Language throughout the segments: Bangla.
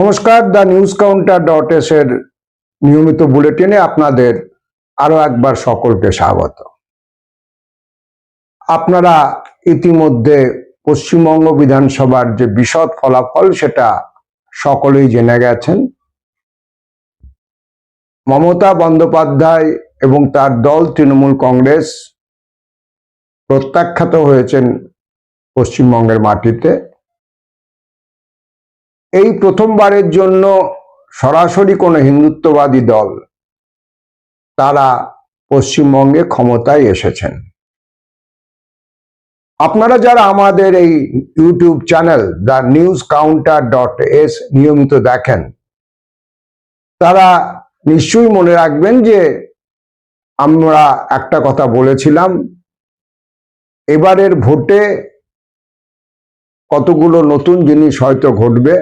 নমস্কার, দ্য নিউজ কাউন্টার এর নিয়মিত বুলেটিনে আপনাদের আরো একবার সকলকে স্বাগত। আপনারা ইতিমধ্যে পশ্চিমবঙ্গ বিধানসভার যে বিশদ ফলাফল সেটা সকলেই জেনে গেছেন। মমতা বন্দ্যোপাধ্যায় এবং তার দল তৃণমূল কংগ্রেস প্রত্যাখ্যাত হয়েছেন পশ্চিমবঙ্গের মাটিতে। এই প্রথমবারের জন্য সরাসরি কোনো হিন্দুত্ববাদী দল তারা পশ্চিমবঙ্গে ক্ষমতায় এসেছেন। আপনারা যারা আমাদের এই ইউটিউব চ্যানেল দ্য নিউজ কাউন্টার.এস নিয়মিত দেখেন, তারা নিশ্চয়ই মনে রাখবেন যে আমরা একটা কথা বলেছিলাম, এবারের ভোটে কতগুলো নতুন জিনিস হয়তো ঘটবে।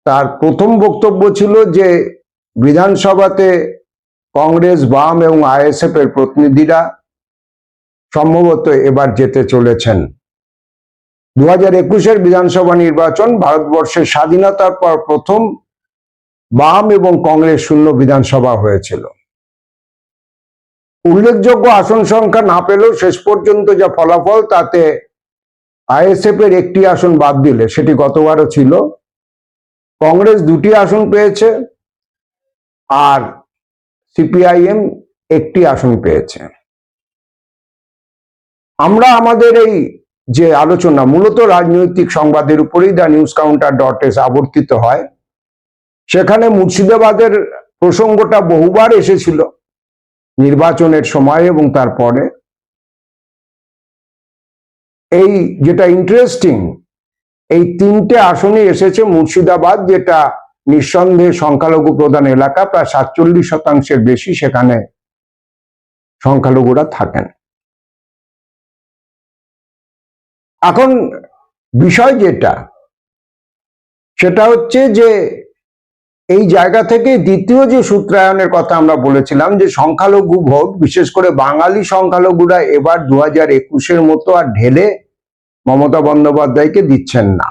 তার প্রথম বক্তব্য ছিল যে বিধানসভাতে কংগ্রেস, বাম এবং আইএসএফ এর প্রতিনিধিরা সম্ভবত এবার যেতে চলেছেন। 2021-এর বিধানসভা নির্বাচন ভারতবর্ষের স্বাধীনতার পর প্রথম বাম এবং কংগ্রেস শূন্য বিধানসভা হয়েছিল। উল্লেখযোগ্য আসন সংখ্যা না পেলেও শেষ পর্যন্ত যা ফলাফল, তাতে আইএসএফ এর একটি আসন বাদ দিলে, সেটি গতবারও ছিল, কংগ্রেস 2টি আসন পেয়েছে আর সিপিআইএম 1টি আসন পেয়েছে। আমরা আমাদের এই যে আলোচনা মূলত রাজনৈতিক সংবাদের উপরেই দ্য নিউজ কাউন্টার.এস আবর্তিত হয়। সেখানে মুর্শিদাবাদের প্রসঙ্গটা বহুবার এসেছিল নির্বাচনের সময় এবং তারপরে। এই যেটা ইন্টারেস্টিং, এই 3টে আসনে এসেছে মুর্শিদাবাদ, যেটা নিঃসন্দেহে সংখ্যালঘু প্রধান এলাকা। প্রায় 47% বেশি সেখানে সংখ্যালঘুরা থাকেন। এখন বিষয় যেটা, সেটা হচ্ছে যে এই জায়গা থেকে দ্বিতীয় যে সূত্রায়নের কথা আমরা বলেছিলাম, যে সংখ্যালঘু ভোট, বিশেষ করে বাঙালি সংখ্যালঘুরা এবার 2021-এর মতো আর ঢেলে মমতা বন্দ্যোপাধ্যায়কে দিচ্ছেন না,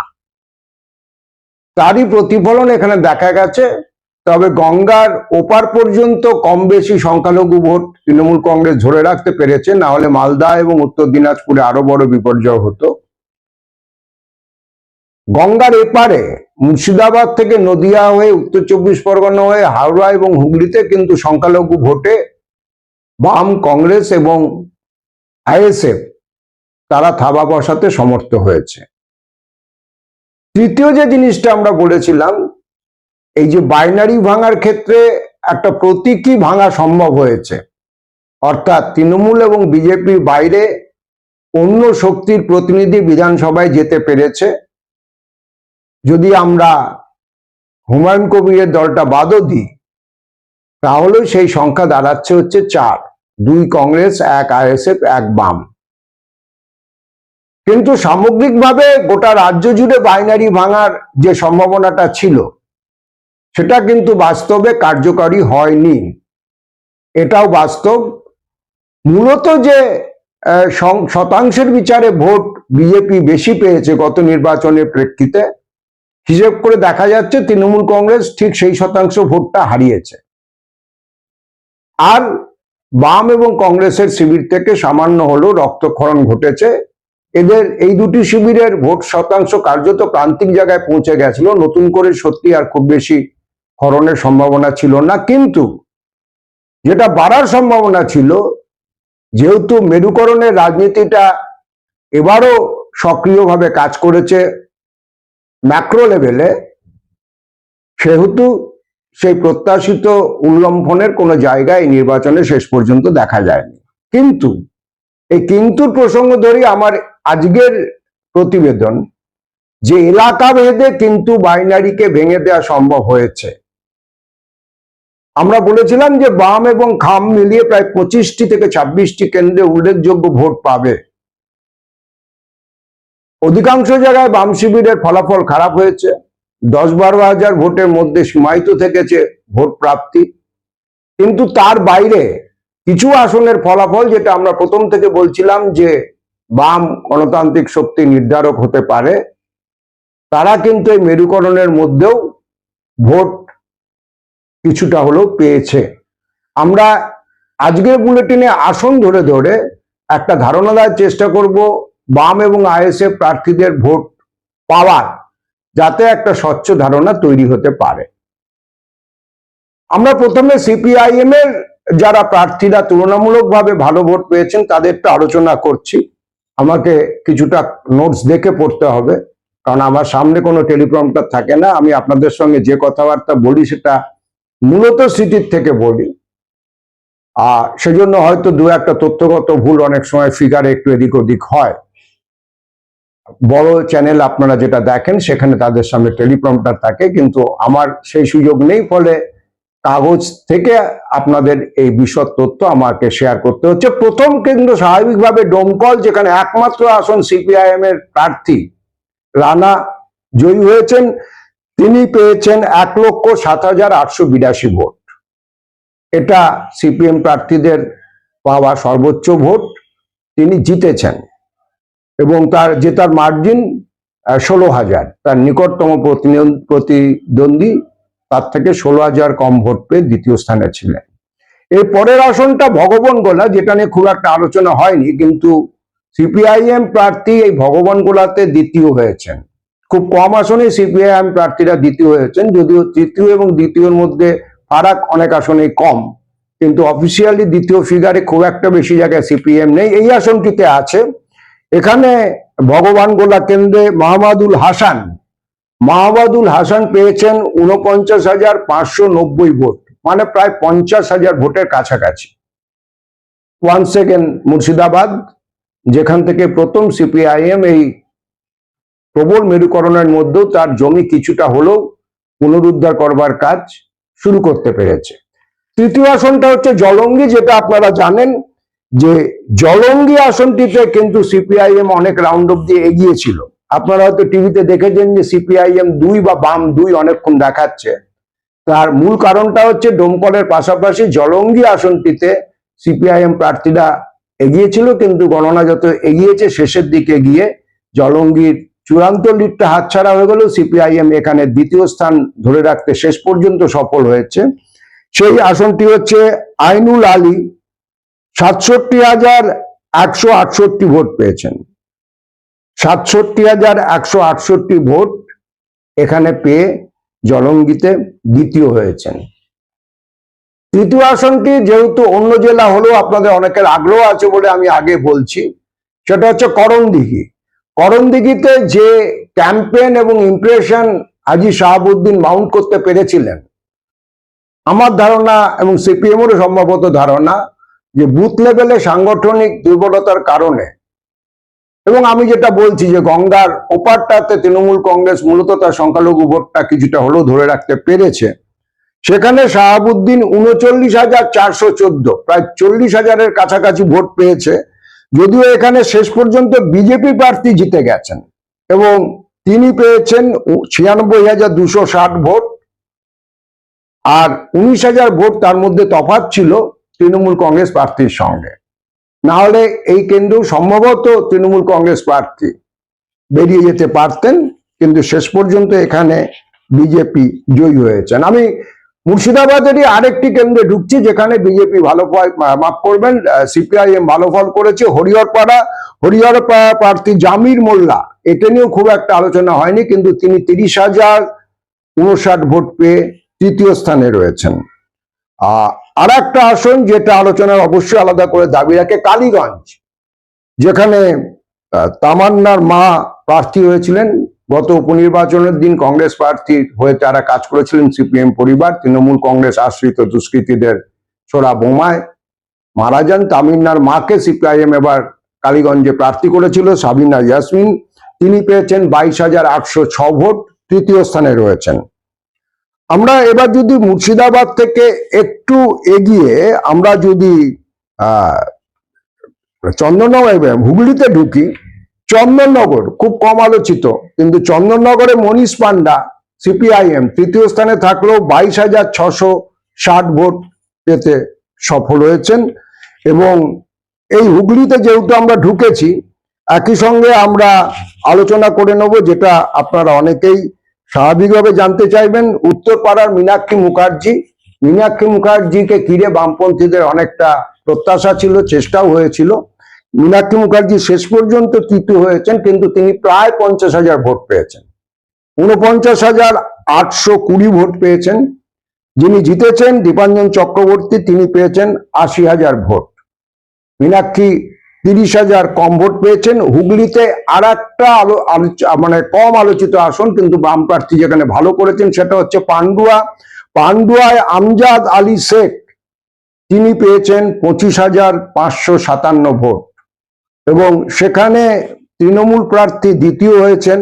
তারই প্রতিফলন এখানে দেখা গেছে। তবে গঙ্গার ওপার পর্যন্ত কম বেশি সংখ্যালঘু ভোট তৃণমূল কংগ্রেস ধরে রাখতে পেরেছে, না হলে মালদা এবং উত্তর দিনাজপুরে আরো বড় বিপর্যয় হতো। গঙ্গার এপারে মুর্শিদাবাদ থেকে নদিয়া হয়ে, উত্তর 24 পরগনা হয়ে হাওড়া এবং হুগলিতে কিন্তু সংখ্যালঘু ভোটে বাম, কংগ্রেস এবং আইএসএফ তারা থাবা বসাতে সমর্থ হয়েছে। তৃতীয় যে জিনিসটা আমরা বলেছিলাম, এই যে বাইনারি ভাঙার ক্ষেত্রে একটা প্রতীকী ভাঙা সম্ভব হয়েছে, অর্থাৎ তৃণমূল এবং বিজেপির বাইরে অন্য শক্তির প্রতিনিধি বিধানসভায় যেতে পেরেছে। যদি আমরা হুমায়ুন কবিরের দলটা বাদও দিই, তাহলে সেই সংখ্যা দাঁড়াচ্ছে হচ্ছে 4, 2 কংগ্রেস, 1 আইএসএফ, 1 বাম। কিন্তু সামগ্রিকভাবে গোটা রাজ্য জুড়ে বাইনারি ভাঙার যে সম্ভাবনাটা ছিল, সেটা কিন্তু বাস্তবে কার্যকরী হয়নি। এটাও বাস্তব। মূলত যে শতাংশের বিচারে ভোট বিজেপি বেশি পেয়েছে গত নির্বাচনের প্রেক্ষিতে, হিসেব করে দেখা যাচ্ছে তৃণমূল কংগ্রেস ঠিক সেই শতাংশ ভোটটা হারিয়েছে। আর বাম এবং কংগ্রেসের শিবির থেকে সামান্য হলেও রক্তক্ষরণ ঘটেছে। এদের এই দুটি শিবিরের ভোট শতাংশ কার্যত প্রান্তিক জায়গায় পৌঁছে গেছিল। নতুন করে সত্যি আর খুব বেশি ক্ষরণের সম্ভাবনা ছিল না, কিন্তু যেটা বাড়ার সম্ভাবনা ছিল, যেহেতু মেরুকরণের রাজনীতিটা এবারও সক্রিয়ভাবে কাজ করেছে ম্যাক্রো লেভেলে, সেহেতু সেই প্রত্যাশিত উল্লম্ফনের কোনো জায়গায় নির্বাচনে শেষ পর্যন্ত দেখা যায়নি। কিন্তু এই কিন্তুর প্রসঙ্গ ধরেই আমার আজকের প্রতিবেদন, যে এলাকা ভেদে কিন্তু বাইনারিকে ভেঙে দেওয়া সম্ভব হয়েছে। আমরা বলেছিলাম যে বাম এবং খাম মিলিয়ে প্রায় 25টি থেকে 26টি কেন্দ্রে উল্লেখযোগ্য ভোট পাবে। অধিকাংশ জায়গায় বাম শিবিরের ফলাফল খারাপ হয়েছে। 10-12 হাজার ভোটের মধ্যে সীমায়িত থেকেছে ভোট প্রাপ্তি। কিন্তু তার বাইরে কিছু আসনের ফলাফল, যেটা আমরা প্রথম থেকে বলছিলাম যে বাম গণতান্ত্রিক শক্তি নির্ধারক হতে পারে, তারা কিন্তু এই মেরুকরণের মধ্যেও ভোট কিছুটা হলেও পেয়েছে। আমরা আজকের বুলেটিনে আসন ধরে ধরে একটা ধারণা দেওয়ার চেষ্টা করব বাম এবং আইএসএফ প্রার্থীদের ভোট পাওয়ার, যাতে একটা স্বচ্ছ ধারণা তৈরি হতে পারে। আমরা প্রথমে সিপিআইএম এর যারা প্রার্থীরা তুলনামূলকভাবে ভালো ভোট পেয়েছেন তাদেরটা আলোচনা করছি। আমাকে কিছুটা নোটস দেখে পড়তে হবে, কারণ আমার সামনে কোনো টেলিপ্রম্পটার থাকে না। আমি আপনাদের সঙ্গে যে কথাবার্তা বলি সেটা মূলত স্মৃতির থেকে বলি, সেজন্য হয়তো দু একটা তথ্যগত ভুল অনেক সময় ফিগারে একটু এদিক ওদিক হয়। বড় চ্যানেল আপনারা যেটা দেখেন সেখানে তাদের সামনে টেলিপ্রম্পটার থাকে, কিন্তু আমার সেই সুযোগ নেই, ফলে কাগজ থেকে আপনাদের এই বিশদ তথ্য আমাকে শেয়ার করতে হচ্ছে। প্রথম কেন্দ্র স্বাভাবিকভাবে ডোমকল, যেখানে একমাত্র আসন সিপিআইএম এর প্রার্থী রানা জয়ী হয়েছেন। তিনি পেয়েছেন 1,07,882 ভোট। এটা সিপিএম প্রার্থীদের পাওয়া সর্বোচ্চ ভোট। তিনি জিতেছেন এবং তার জেতার মার্জিন 16,000। তার নিকটতম প্রতিদ্বন্দ্বী তার থেকে 16,000 কম ভোট পেয়ে দ্বিতীয় স্থানে ছিলেন। এর পরের আসনটা ভগবানগোলা, যেটা নিয়ে খুব একটা আলোচনা হয়নি, কিন্তু সিপিআইএম প্রার্থী এই ভগবানগোলাতে দ্বিতীয় হয়েছেন। খুব কম আসনে সিপিআইএম প্রার্থীরা দ্বিতীয় হয়েছেন, যদিও তৃতীয় এবং দ্বিতীয়র মধ্যে ফারাক অনেক আসনে কম, কিন্তু অফিসিয়ালি দ্বিতীয় ফিগারে খুব একটা বেশি জায়গায় সিপিএম নেই। এই আসনটিতে আছে, এখানে ভগবানগোলা কেন্দ্রে মাহমুদুল হাসান পেয়েছেন 49,590 ভোট, মানে প্রায় 50,000 ভোটের কাছাকাছি। ওয়ান সেকেন্ড মুর্শিদাবাদ, যেখান থেকে প্রথম সিপিআইএম এই প্রবল মেরুকরণের মধ্যেও তার জমি কিছুটা হলেও পুনরুদ্ধার করবার কাজ শুরু করতে পেরেছে। তৃতীয় আসনটা হচ্ছে জলঙ্গি, যেটা আপনারা জানেন যে জলঙ্গি আসনটিতে কিন্তু সিপিআইএম অনেক রাউন্ড অব্দি এগিয়েছিল। আপনারা হয়তো টিভিতে দেখেছেন যে সিপিআইএম 2 বা বাম 2 অনেকক্ষণ দেখাচ্ছে। তার মূল কারণটা হচ্ছে ডোমকলের পাশাপাশি জলঙ্গি আসনটিতে সিপিআইএম প্রার্থীরা এগিয়েছিল, কিন্তু গণনা যত এগিয়েছে শেষের দিকে গিয়ে জলঙ্গির চূড়ান্ত লিডটা হাতছাড়া হয়ে গেল। সিপিআইএম এখানে দ্বিতীয় স্থান ধরে রাখতে শেষ পর্যন্ত সফল হয়েছে। সেই আসনটি হচ্ছে আইনুল আলী, 67,168 ভোট পেয়েছেন। 67,168 ভোট এখানে পেয়ে জলঙ্গিতে দ্বিতীয় হয়েছেন। তৃতীয় আসনটি যেহেতু অন্য জেলা হলেও আপনাদের অনেকের আগ্রহ আছে বলে আমি আগে বলছি, সেটা হচ্ছে করণদিঘি। করণদিঘিতে যে ক্যাম্পেইন এবং ইমপ্রেশন হাজী শাহাবুদ্দিন মাউন্ট করতে পেরেছিলেন, আমার ধারণা এবং সিপিএমেরও সম্ভবত ধারণা যে বুথ লেভেলে সাংগঠনিক দুর্বলতার কারণে, এবং আমি যেটা বলছি যে গঙ্গার ওপারটাতে তৃণমূল কংগ্রেস মূলত তার সংখ্যালঘু ভোটটা কিছুটা হলেও ধরে রাখতে পেরেছে, সেখানে শাহাবুদ্দিন 39,414, প্রায় 40,000-এর কাছাকাছি ভোট পেয়েছে। যদিও এখানে শেষ পর্যন্ত বিজেপি প্রার্থী জিতে গেছেন এবং তিনি পেয়েছেন 96,260 ভোট, আর 19,000 ভোট তার মধ্যে তফাৎ ছিল তৃণমূল কংগ্রেস প্রার্থীর সঙ্গে। না হলে এই কেন্দ্রেও সম্ভবত তৃণমূল কংগ্রেস প্রার্থী বেরিয়ে যেতে পারতেন, কিন্তু শেষ পর্যন্ত এখানে বিজেপি জয়ী হয়েছেন। আমি মুর্শিদাবাদেরই আরেকটি কেন্দ্রে ঢুকছি, যেখানে বিজেপি ভালো মাফ করবেন সিপিআইএম ভালো ফল করেছে। হরিহরপাড়া প্রার্থী জামির মোল্লা, এটা নিয়েও খুব একটা আলোচনা হয়নি, কিন্তু তিনি 30,059 ভোট পেয়ে তৃতীয় স্থানে রয়েছেন। আর একটা আসন যেটা আলোচনার অবশ্যই আলাদা করে দাবি রাখে, কালীগঞ্জ, যেখানে তামান্নার মা প্রার্থী হয়েছিলেন। গত উপনির্বাচনের দিন কংগ্রেস প্রার্থী হয়ে তারা কাজ করেছিলেন সিপিএম পরিবার। তৃণমূল কংগ্রেস আশ্রিত দুষ্কৃতীদের ছোড়া বোমায় মারা যান। তামিন্নার মাকে সিপিআইএম এবার কালীগঞ্জে প্রার্থী করেছিল, সাবিনা ইয়াসমিন। তিনি পেয়েছেন 22,806 ভোট, তৃতীয় স্থানে রয়েছেন। আমরা এবার যদি মুর্শিদাবাদ থেকে একটু এগিয়ে আমরা যদি চন্দননগর হুগলিতে ঢুকি, চন্দননগর খুব কম আলোচিত, কিন্তু চন্দননগরে মনীষ পান্ডা সিপিআইএম তৃতীয় স্থানে থাকলেও 22,660 ভোট পেতে সফল হয়েছেন। এবং এই হুগলিতে যেহেতু আমরা ঢুকেছি, একই সঙ্গে আমরা আলোচনা করে নেব, যেটা আপনারা অনেকেই স্বাভাবিকভাবে জানতে চাইবেন। উত্তরপাড়ার মীনাক্ষী মুখার্জিকে ঘিরে বামপন্থীদের অনেকটা প্রত্যাশা ছিল, চেষ্টাও হয়েছিল। মীনাক্ষী মুখার্জি শেষ পর্যন্ত তৃতীয় হয়েছেন, কিন্তু তিনি প্রায় 50,000 ভোট পেয়েছেন। 49,820 ভোট পেয়েছেন। যিনি জিতেছেন দীপাঞ্জন চক্রবর্তী, তিনি পেয়েছেন 80,000 ভোট। মীনাক্ষী 30,000 কম ভোট পেয়েছেন। হুগলিতে আর একটা মানে কম আলোচিত আসন, কিন্তু বাম প্রার্থী যেখানে ভালো করেছেন, সেটা হচ্ছে পান্ডুয়ায় আমজাদ আলী শেখ, তিনি পেয়েছেন 25,557 ভোট, এবং সেখানে তৃণমূল প্রার্থী দ্বিতীয় হয়েছেন।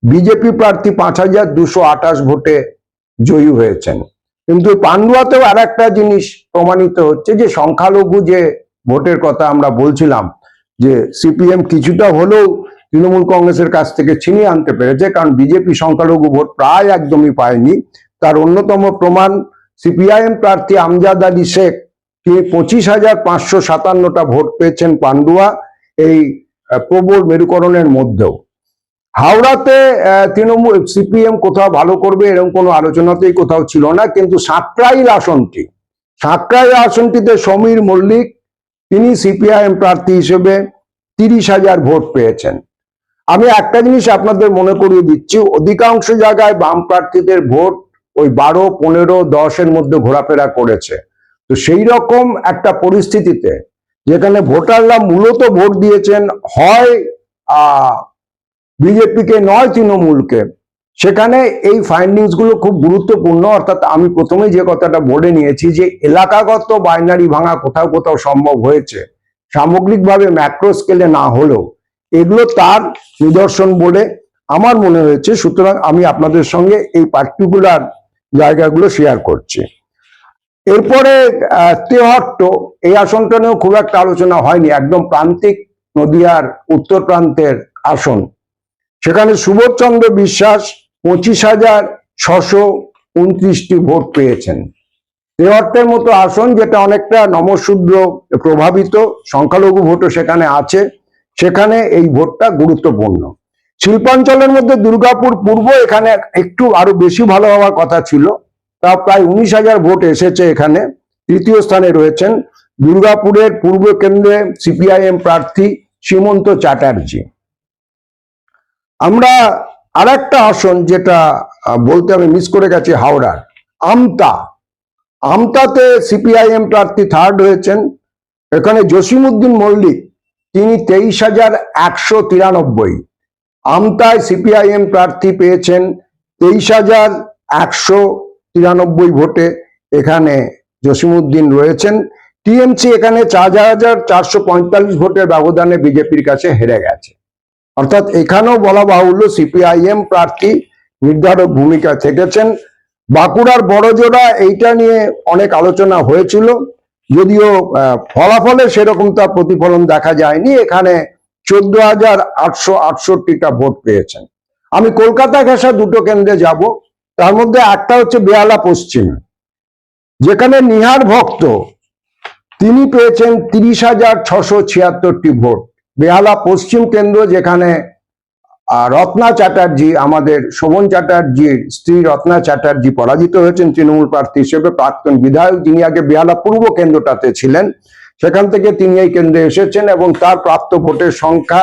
বিজেপি প্রার্থী 5,228 ভোটে জয়ী হয়েছেন। কিন্তু পান্ডুয়াতেও আর একটা জিনিস প্রমাণিত হচ্ছে, যে সংখ্যালঘু যে ভোটের কথা আমরা বলছিলাম, যে সিপিএম কিছুটা হলেও তৃণমূল কংগ্রেসের কাছ থেকে ছিনিয়ে আনতে পেরেছে, কারণ বিজেপি সংখ্যালঘু ভোট প্রায় একদমই পায়নি। তার অন্যতম প্রমাণ সিপিআইএম প্রার্থী আমজাদ আলী শেখ, তিনি 25,557টা ভোট পেয়েছেন পান্ডুয়া, এই প্রবল মেরুকরণের মধ্যেও। হাওড়াতে তৃণমূল সিপিএম কোথাও ভালো করবে এরকম কোনো আলোচনাতেই কোথাও ছিল না, কিন্তু সাঁকরাইল আসনটিতে সমীর মল্লিক, তিনি সিপিআইএম প্রার্থী হিসেবে 30,000 ভোট পেয়েছেন। আমি একটা জিনিস আপনাদের মনে করিয়ে দিচ্ছি, অধিকাংশ জায়গায় বাম প্রার্থীদের ভোট ওই 12, 15, 10-এর মধ্যে ঘোরাফেরা করেছে। তো সেই রকম একটা পরিস্থিতিতে, যেখানে ভোটাররা মূলত ভোট দিয়েছেন হয় বিজেপিকে নয় তৃণমূলকে, সেখানে এই ফাইন্ডিংস গুলো খুব গুরুত্বপূর্ণ। অর্থাৎ আমি প্রথমে যে কথাটা বলে নিয়েছি, যে এলাকাগত বাইনারি ভাঙা কোথাও কোথাও সম্ভব হয়েছে, সামগ্রিকভাবে ম্যাক্রো স্কেলে না হলেও, এগুলো তার নিদর্শন বলে আমার মনে হয়েছে। সুতরাং আমি আপনাদের সঙ্গে এই পার্টিকুলার জায়গাগুলো শেয়ার করছি। এরপরে তেহট্ট, এই আসনটা নিয়েও খুব একটা আলোচনা হয়নি, একদম প্রান্তিক নদিয়ার উত্তর প্রান্তের আসন। সেখানে সুবোধচন্দ্র বিশ্বাস 25,629টি ভোট পেয়েছেন। তেহট্টের মতো আসন, যেটা অনেকটা নমশূদ্র প্রভাবিত, সংখ্যালঘু ভোটও সেখানে আছে, সেখানে এই ভোটটা গুরুত্বপূর্ণ। শিল্পাঞ্চলের মধ্যে দুর্গাপুর পূর্ব, এখানে একটু আরো বেশি ভালো হওয়ার কথা ছিল, তা প্রায় 19,000 ভোট এসেছে এখানে। তৃতীয় স্থানে রয়েছেন দুর্গাপুরের পূর্ব কেন্দ্রে সিপিআইএম প্রার্থী সীমন্ত চ্যাটার্জি। আমরা আর একটা আসন যেটা বলতে আমি মিস করে গেছি, হাওড়ার আমতাতে সিপিআইএম প্রার্থী থার্ড হয়েছেন। এখানে জসিমউদ্দিন মল্লিক, তিনি 23,193। আমতায় সিপিআইএম প্রার্থী পেয়েছেন 23,193 ভোটে, এখানে জসিমউদ্দিন রয়েছেন। টিএমসি এখানে 4,445 ভোটের ব্যবধানে বিজেপির কাছে হেরে গেছে। অর্থাৎ এখানেও বলা বাহুল্য সিপিআইএম প্রার্থী নির্ধারক ভূমিকা থেকেছেন। বাঁকুড়ার বড়জোড়া, এইটা নিয়ে অনেক আলোচনা হয়েছিল, যদিও ফলাফলে সেরকম তার প্রতিফলন দেখা যায়নি। এখানে 14,868টা ভোট পেয়েছেন। আমি কলকাতা ঘেঁষা দুটো কেন্দ্রে যাব, তার মধ্যে একটা হচ্ছে বেহালা পশ্চিম, যেখানে নিহার ভক্ত, তিনি পেয়েছেন 30,676টি ভোট। বেহালা পশ্চিম কেন্দ্র, যেখানে রত্না চ্যাটার্জি, আমাদের শোভন চ্যাটার্জির স্ত্রী রত্না চ্যাটার্জি পরাজিত হয়েছেন তৃণমূল প্রার্থী হিসেবে, প্রাক্তন বিধায়ক, যিনি আগে বেহালা পূর্ব কেন্দ্রটাতে ছিলেন, সেখান থেকে তিনি এই কেন্দ্রে এসেছেন, এবং তার প্রাপ্ত ভোটের সংখ্যা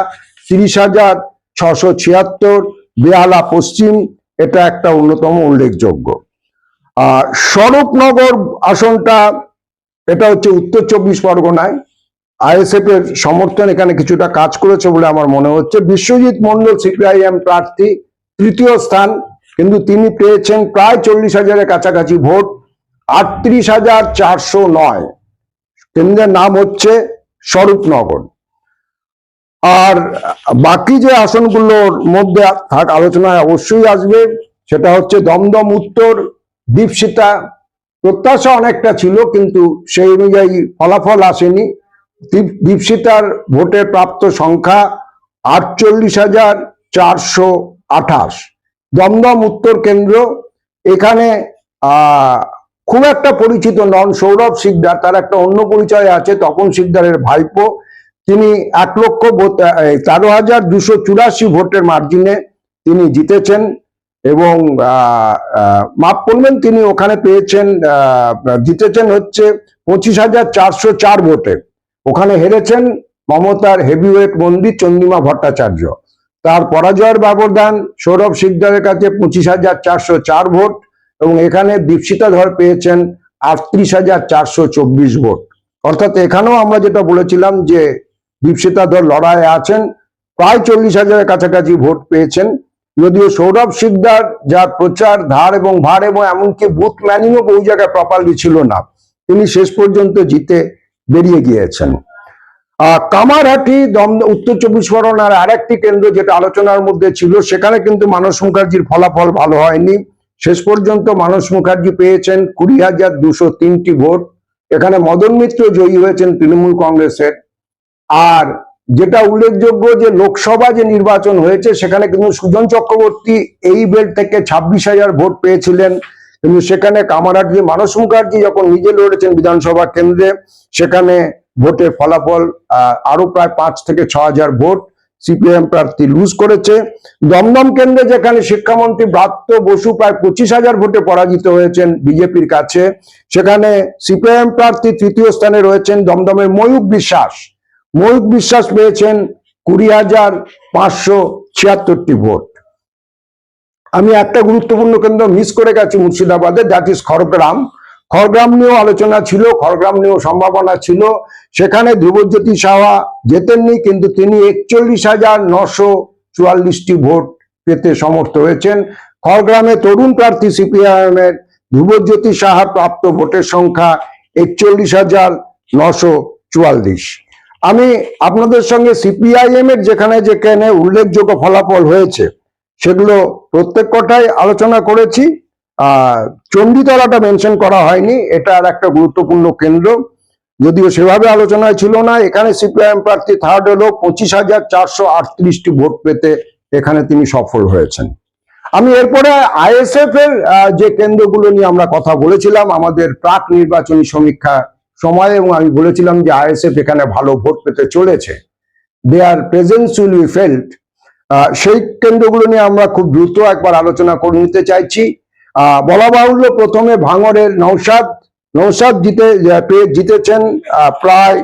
30,676। বেহালা পশ্চিম, এটা একটা অন্যতম উল্লেখযোগ্য। স্বরূপনগর আসনটা, এটা হচ্ছে উত্তর 24 পরগনায়। আইএসএফ এর সমর্থন এখানে কিছুটা কাজ করেছে বলে আমার মনে হচ্ছে। বিশ্বজিৎ মন্ডল সিপিআইএম প্রার্থী, তৃতীয় স্থান, কিন্তু তিনি পেয়েছেন প্রায় 40,000-এর কাছাকাছি ভোট, 38,409। কেন্দ্রের নাম হচ্ছে স্বরূপনগর। আর বাকি যে আসনগুলোর মধ্যে আলোচনায় অবশ্যই আসবে, সেটা হচ্ছে দমদম উত্তর, দীপশিতা। প্রত্যাশা অনেকটা ছিল, কিন্তু সেই অনুযায়ী ফলাফল আসেনি। দীপশিতার ভোটে প্রাপ্ত সংখ্যা 48,428। দমদম উত্তর কেন্দ্র, এখানে খুব একটা পরিচিত নন সৌরভ শিকদার, তার একটা অন্য পরিচয় আছে, তপন শিকদারের ভাইপো, তিনি 1,13,284 ভোটের মার্জিনে তিনি জিতেছেন এবং মাফ করবেন, তিনি ওখানে পেয়েছেন জিতেছেন হচ্ছে 25,404 ভোটে। ওখানে হেরেছেন মমতার হেভিওয়েট বন্দী চন্দ্রিমা ভট্টাচার্য। তার পরাজয়ের ব্যবধান সৌরভ সিকদারের কাছে 25,404 ভোট এবং এখানে দীপশিতা ধর পেয়েছেন 38,424 ভোট। অর্থাৎ এখানেও আমরা যেটা বলেছিলাম যে দীপশিতা ধর লড়াইয়ে আছেন, প্রায় 40,000-এর কাছাকাছি ভোট পেয়েছেন। যদিও সৌরভ সিকদার যার প্রচার ধার এবং ভার এবং এমনকি বুথ ম্যানিংও বহু জায়গায় প্রপারলি ছিল না, তিনি শেষ পর্যন্ত জিতে বেরিয়ে গিয়েছেন। কামারহাটি উত্তর 24 পরগনার আরেকটি কেন্দ্র যেটা আলোচনার মধ্যে ছিল, সেখানে কিন্তু মানস মুখার্জির ফলাফল ভালো হয়নি। শেষ পর্যন্ত মানস মুখার্জি পেয়েছেন 20,203টি ভোট। এখানে মদন মিত্র জয়ী হয়েছেন তৃণমূল কংগ্রেসের। আর যেটা উল্লেখযোগ্য যে লোকসভা যে নির্বাচন হয়েছে সেখানে কিন্তু সুজন চক্রবর্তী এই বেল্ট থেকে 26,000 ভোট পেয়েছিলেন, কিন্তু সেখানে কামারহাটি মানস মুখার্জি যখন নিজে লড়েছেন বিধানসভা কেন্দ্রে, সেখানে ভোটের ফলাফল আরো প্রায় 5 থেকে 6,000 ভোট সিপিএম প্রার্থী লুজ করেছে। দমদম কেন্দ্রে যেখানে শিক্ষামন্ত্রী ব্রাত্য বসু প্রায় 25,000 ভোটে পরাজিত হয়েছেন বিজেপির কাছে, সেখানে সিপিএম প্রার্থী তৃতীয় স্থানে রয়েছেন দমদমের ময়ূক বিশ্বাস। ময়ূক বিশ্বাস পেয়েছেন 20,576টি ভোট। আমি একটা গুরুত্বপূর্ণ কেন্দ্র মিস করে গেছি মুর্শিদাবাদে, দ্যাট ইজ খড়গ্রাম। খড়গ্রাম নিয়েও আলোচনা ছিল, খড়গ্রাম নিয়েও সম্ভাবনা ছিল। সেখানে ধ্রুবজ্যোতি সাহা জেতেননি, কিন্তু তিনি 41,944টি ভোট পেতে সমর্থ হয়েছেন। খড়গ্রামে তরুণ প্রার্থী সিপিআইএম এর ধ্রুবজ্যোতি সাহার প্রাপ্ত ভোটের সংখ্যা 41,944। আমি আপনাদের সঙ্গে সিপিআইএম এর যেখানে উল্লেখযোগ্য ফলাফল হয়েছে সেগুলো প্রত্যেক কটাই আলোচনা করেছি। চণ্ডীতলাটা মেনশন করা হয়নি, এটা আর একটা গুরুত্বপূর্ণ কেন্দ্র, যদিও সেভাবে আলোচনায় ছিল না। এখানে সিপিআইএম প্রার্থী থার্ড হলো 25,438টি ভোট পেতে এখানে তিনি সফল হয়েছেন। আমি এরপরে আইএসএফ এর যে কেন্দ্রগুলো নিয়ে আমরা কথা বলেছিলাম আমাদের প্রাক নির্বাচনী সমীক্ষা সময়, এবং আমি বলেছিলাম যে আইএসএফ এখানে ভালো ভোট পেতে চলেছে, দেয়ার প্রেজেন্স উইল বি ফেল্ট। সেই কেন্দ্রগুলো নিয়ে আমরা খুব দ্রুত একবার আলোচনা করে নিতে চাইছি। বলা বাহুল্য প্রথমে ভাঙড়ের নৌসাদ জিতেছেন প্রায়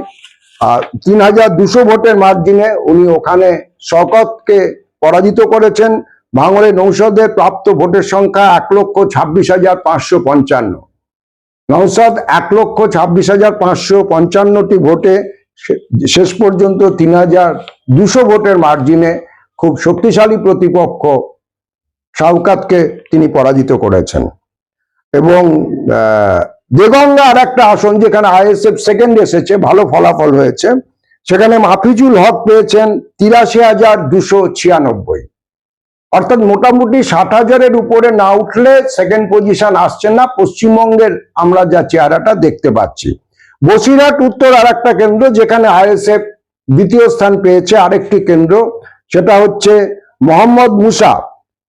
3,200 ভোটের মার্জিনে। উনি ওখানে শওকতকে পরাজিত করেছেন। ভাঙড়ে নৌসাদের প্রাপ্ত ভোটের সংখ্যা 1,26,555। নৌসাদ 1,26,555টি ভোটে শেষ পর্যন্ত 3,200 ভোটের মার্জিনে খুব শক্তিশালী প্রতিপক্ষ শওকতকে তিনি পরাজিত করেছেন। এবং দেগঙ্গা আর একটা আসন যেখানে আইএসএফ সেকেন্ড এসেছে, ভালো ফলাফল হয়েছে, সেখানে মাফিজুল হক পেয়েছেন 83,296। অর্থাৎ মোটামুটি 60,000-এর উপরে না উঠলে সেকেন্ড পজিশন আসছে না পশ্চিমবঙ্গের আমরা যা চেহারাটা দেখতে পাচ্ছি। বসিরহাট উত্তর আর একটা কেন্দ্র যেখানে আইএসএফ দ্বিতীয় স্থান পেয়েছে, আরেকটি কেন্দ্র, সেটা হচ্ছে মোহাম্মদ মুসা।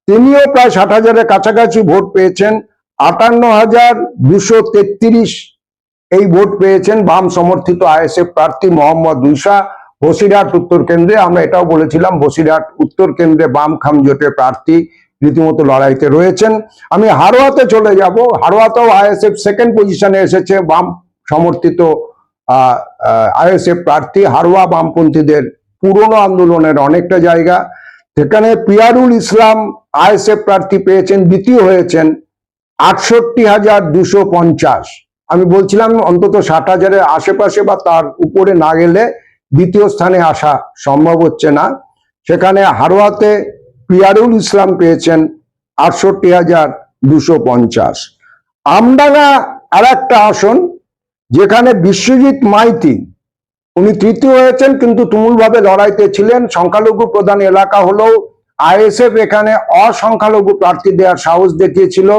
তিনিও প্রায় 60,000-এর কাছাকাছি ভোট পেয়েছেন। 58,233 এই ভোট পেয়েছেন বাম সমর্থিত আইএসএফ প্রার্থী মোহাম্মদ মুসা বসিরহাট উত্তর কেন্দ্রে। আমরা এটাও বলেছিলাম বসিরহাট উত্তর কেন্দ্রে বাম খাম জোটের প্রার্থী রীতিমতো লড়াইতে রয়েছেন। আমি হারোয়াতে চলে যাব। হারোয়াতেও আইএসএফ সেকেন্ড পজিশনে এসেছে, বাম সমর্থিত আইএসএফ প্রার্থী। হারোয়া বামপন্থীদের পুরনো আন্দোলনের অনেকটা জায়গা। সেখানে পিয়ারুল ইসলাম আইএসএফ প্রার্থী পেয়েছেন, দ্বিতীয় হয়েছেন 68,250। আমি বলছিলাম অন্তত 60,000-এর আশেপাশে বা তার উপরে না গেলে দ্বিতীয় স্থানে আসা সম্ভব হচ্ছে না। সেখানে হারোয়াতে পিয়ারুল ইসলাম পেয়েছেন 68,250। আমডাঙ্গা আর একটা আসন যেখানে বিশ্বজিৎ মাইতি, উনি তৃতীয় হয়েছেন, কিন্তু তুমুলভাবে লড়াইতে ছিলেন। সংখ্যালঘু প্রধান এলাকা হলেও আইএসএফ এখানে অসংখ্যালঘু প্রার্থী দেওয়ার সাহস দেখিয়েছিল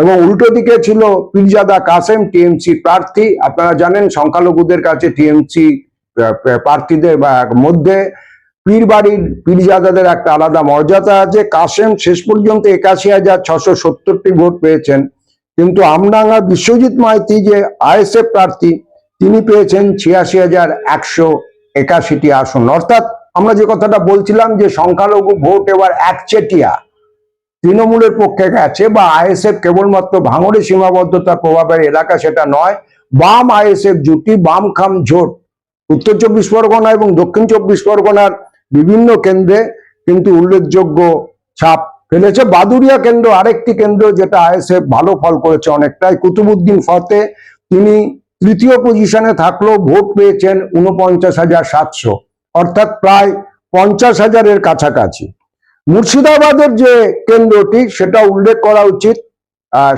এবং উল্টো দিকে ছিল পীরজাদা কাসেম টিএমসি প্রার্থী। আপনারা জানেন সংখ্যালঘুদের কাছে টিএমসি প্রার্থীদের মধ্যে পীরবাড়ির পীরজাদাদের একটা আলাদা মর্যাদা আছে। কাসেম শেষ পর্যন্ত 81,670টি ভোট পেয়েছেন, কিন্তু আমডাঙ্গা বিশ্বজিৎ মাইতি যে আইএসএফ প্রার্থী তিনি পেয়েছেন 86,100 81টি আসন। অর্থাৎ আমরা যে কথাটা বলছিলাম যে সংখ্যালঘু ভোট এবার একচেটিয়া তৃণমূলের পক্ষে গেছে, বা আইএসএফ কেবলমাত্র ভাঙড়ে সীমাবদ্ধতার প্রভাবের এলাকা সেটা নয়, বাম আইএসএফ জুটি, বাম খাম জোট উত্তর 24 পরগনা এবং দক্ষিণ 24 পরগনার বিভিন্ন কেন্দ্রে কিন্তু উল্লেখযোগ্য ছাপ ফেলেছে। বাদুড়িয়া কেন্দ্র আরেকটি কেন্দ্র যেটা আইএসএফ ভালো ফল করেছে অনেকটাই। কুতুবুদ্দিন ফতে তিনি তৃতীয় পজিশনে থাকলেও ভোট পেয়েছেন 49,700, অর্থাৎ প্রায় 50,000-এর কাছাকাছি। মুর্শিদাবাদের যে কেন্দ্রটি সেটা উল্লেখ করা উচিত,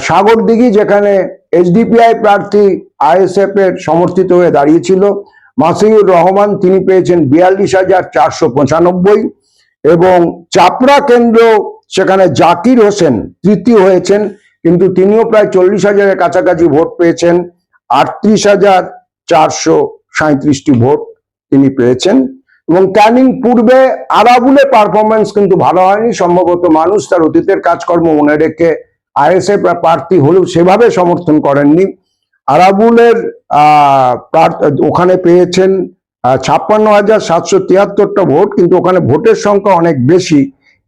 সাগরদিঘি, যেখানে এসডিপিআই প্রার্থী আইএসএফ এর সমর্থিত হয়ে দাঁড়িয়েছিল মাসিউর রহমান, তিনি পেয়েছেন 42,495। এবং চাপড়া কেন্দ্র, সেখানে জাকির হোসেন তৃতীয় হয়েছেন, কিন্তু তিনিও প্রায় 40,000-এর কাছাকাছি ভোট পেয়েছেন, 38,437টি ভোট তিনি পেয়েছেন। এবং ক্যানিং পূর্বে আরাবুলে পারফরমেন্স কিন্তু ভালো হয়নি, সম্ভবত মানুষ তার অতীতের কাজকর্ম মনে রেখে আইএসএফ প্রার্থী হলেও সেভাবে সমর্থন করেননি। আরাবুলের ওখানে পেয়েছেন 56,773টা ভোট, কিন্তু ওখানে ভোটের সংখ্যা অনেক বেশি,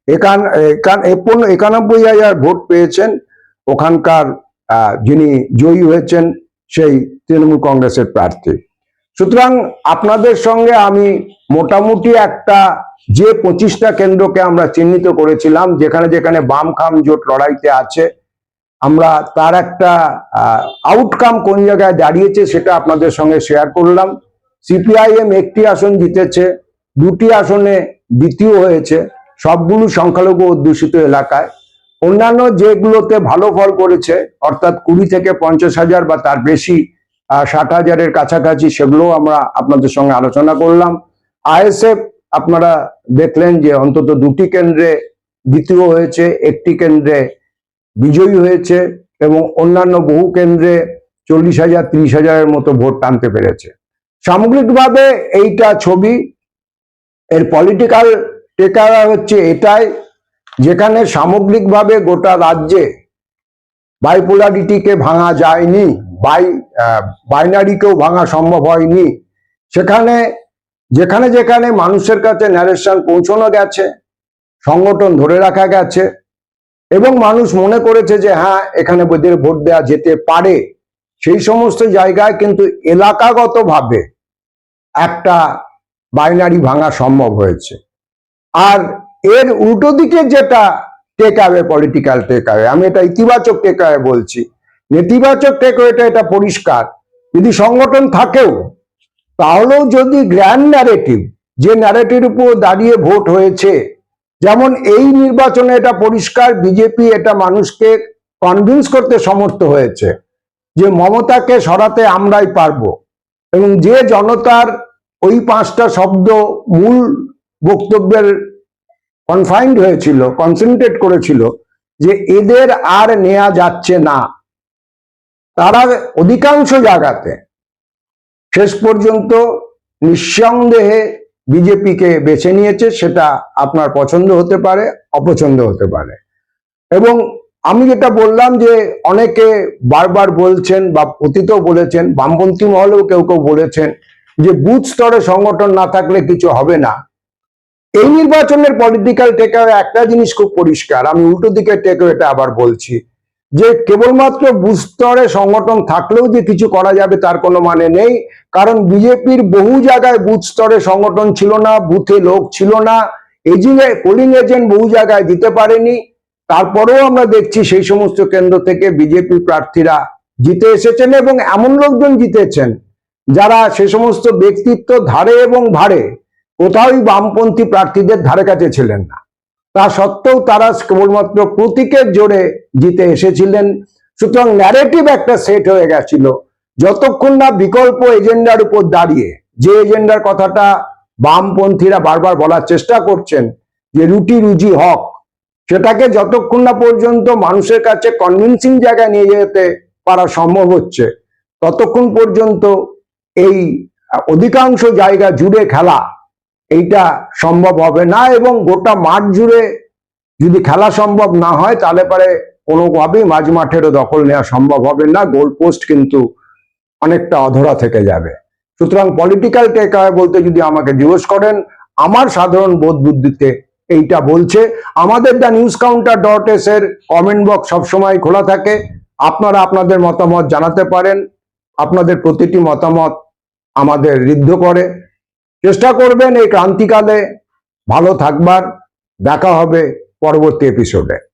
91,000 ভোট পেয়েছেন ওখানকার যিনি জয়ী হয়েছেন সেই তৃণমূল কংগ্রেসের প্রার্থী। সুতরাং আপনাদের সঙ্গে আমি মোটামুটি একটা যে 25টা কেন্দ্রকে আমরা চিহ্নিত করেছিলাম যেখানে যেখানে বাম খাম জোট লড়াইতে আছে, আমরা তার একটা আউটকাম কোন জায়গায় দাঁড়িয়েছে সেটা আপনাদের সঙ্গে শেয়ার করলাম। সিপিআইএম একটি আসন জিতেছে, 2টি আসনে দ্বিতীয় হয়েছে, সবগুলো সংখ্যালঘু অধ্যুষিত এলাকায়। অন্যান্য যেগুলোতে ভালো ফল করেছে, অর্থাৎ 20 থেকে 50,000 বা তার বেশি, 60,000-এর কাছাকাছি, সেগুলো আমরা আপনাদের সঙ্গে আলোচনা করলাম। আইএসএফ আপনারা দেখলেন যে অন্তত 2টি কেন্দ্রে দ্বিতীয় হয়েছে, একটি কেন্দ্রে বিজয়ী হয়েছে, এবং অন্যান্য বহু কেন্দ্রে 40,000 30,000-এর মতো ভোট টানতে পেরেছে। সামগ্রিকভাবে এইটা ছবি। এর পলিটিক্যাল টেকার হচ্ছে এটাই, যেখানে সামগ্রিকভাবে গোটা রাজ্যে বাইপোলারিটিকে ভাঙা যায়নি, বাইনারিকেও ভাঙা সম্ভব হয়নি। সেখানে যেখানে যেখানে মানুষের কাছে ন্যারেশন পৌঁছানো গেছে, সংগঠন ধরে রাখা গেছে, এবং মানুষ মনে করেছে যে হ্যাঁ এখানে ওদের ভোট দেওয়া যেতে পারে, সেই সমস্ত জায়গায় কিন্তু এলাকাগতভাবে একটা বাইনারি ভাঙা সম্ভব হয়েছে। আর এর উল্টো দিকে যেটা টেকঅ্যাওয়ে, পলিটিক্যাল টেকঅ্যাওয়ে, আমি এটা ইতিবাচক টেকঅ্যাওয়ে বলছি, নেতিবাচক টেকঅ্যাওয়েটা এটা পরিষ্কার, যদি সংগঠন থাকেও তাহলেও যদি গ্র্যান্ড ন্যারেটিভ, যে ন্যারেটিভের উপর দাঁড়িয়ে ভোট হয়েছে, যেমন এই নির্বাচনে এটা পরিষ্কার বিজেপি এটা মানুষকে কনভিন্স করতে সমর্থ হয়েছে যে মমতাকে সরাতে আমরাই পারবো, এবং যে জনতার ওই 5টা শব্দ মূল বক্তব্যের কনফাইন্ড হয়েছিল, কনসেন্ট্রেট করেছিল যে এদের আর নেওয়া যাচ্ছে না, তারা অধিকাংশ জায়গাতে শেষ পর্যন্ত নিঃসন্দেহে বিজেপিকে বেছে নিয়েছে। সেটা আপনার পছন্দ হতে পারে, অপছন্দ হতে পারে। এবং আমি যেটা বললাম যে অনেকে বারবার বলছেন বা অতীতেও বলেছেন, বামপন্থী মহলেও কেউ কেউ বলেছেন যে বুথ স্তরে সংগঠন না থাকলে কিছু হবে না। এই নির্বাচনের পলিটিক্যাল টেকঅ্যাওয়ে একটা জিনিস খুব পরিষ্কার, আমি উল্টো দিকে টেকঅ্যাওয়েটা আবার বলছি, যে কেবলমাত্র বুথ স্তরে সংগঠন থাকলেও যে কিছু করা যাবে তার কোনো মানে নেই। কারণ বিজেপির বহু জায়গায় বুথ স্তরে সংগঠন ছিল না, বুথে লোক ছিল না, পোলিং এজেন্ট বহু জায়গায় দিতে পারেনি। তারপরেও আমরা দেখছি সেই সমস্ত কেন্দ্র থেকে বিজেপি প্রার্থীরা জিতে এসেছেন, এবং এমন লোকজন জিতেছেন যারা সে সমস্ত ব্যক্তিত্ব ধারে এবং ভারে কোথাওই বামপন্থী প্রার্থীদের ধারে কাছে ছিলেন না। তা সত্ত্বেও তারা কেবলমাত্র প্রতীকের জোরে জিতে এসেছিলেন। সুতরাং ন্যারেটিভ একটা সেট হয়ে গেছিল, যতক্ষণ না বিকল্প এজেন্ডার উপর দাঁড়িয়ে, যে এজেন্ডার কথাটা বামপন্থীরা বারবার বলার চেষ্টা করছেন যে রুটি রুজি হক, সেটাকে যতক্ষণ না পর্যন্ত মানুষের কাছে কনভিন্সিং জায়গায় নিয়ে যেতে পারা সম্ভব হচ্ছে, ততক্ষণ পর্যন্ত এই অধিকাংশ জায়গা জুড়ে খেলা এইটা সম্ভব হবে না। এবং গোটা মাঠ জুড়ে যদি খেলা সম্ভব না হয় তাহলে পরে কোনোভাবেই মাঝ মাঠেরও দখল নেওয়া সম্ভব হবে না, গোল পোস্ট কিন্তু অনেকটা অধরা থেকে যাবে। সুতরাং পলিটিক্যাল টেক অ্যাওয়ে বলতে যদি আমাকে জিজ্ঞেস করেন, আমার সাধারণ বোধ বুদ্ধিতে এইটা বলছে। আমাদের theNewsCounter.s এর কমেন্ট বক্স সবসময় খোলা থাকে, আপনারা আপনাদের মতামত জানাতে পারেন। আপনাদের প্রতিটি মতামত আমাদের ঋদ্ধ করে। চেষ্টা করবেন এই ক্রান্তিকালে ভালো থাকবার। দেখা হবে পরবর্তী এপিসোডে।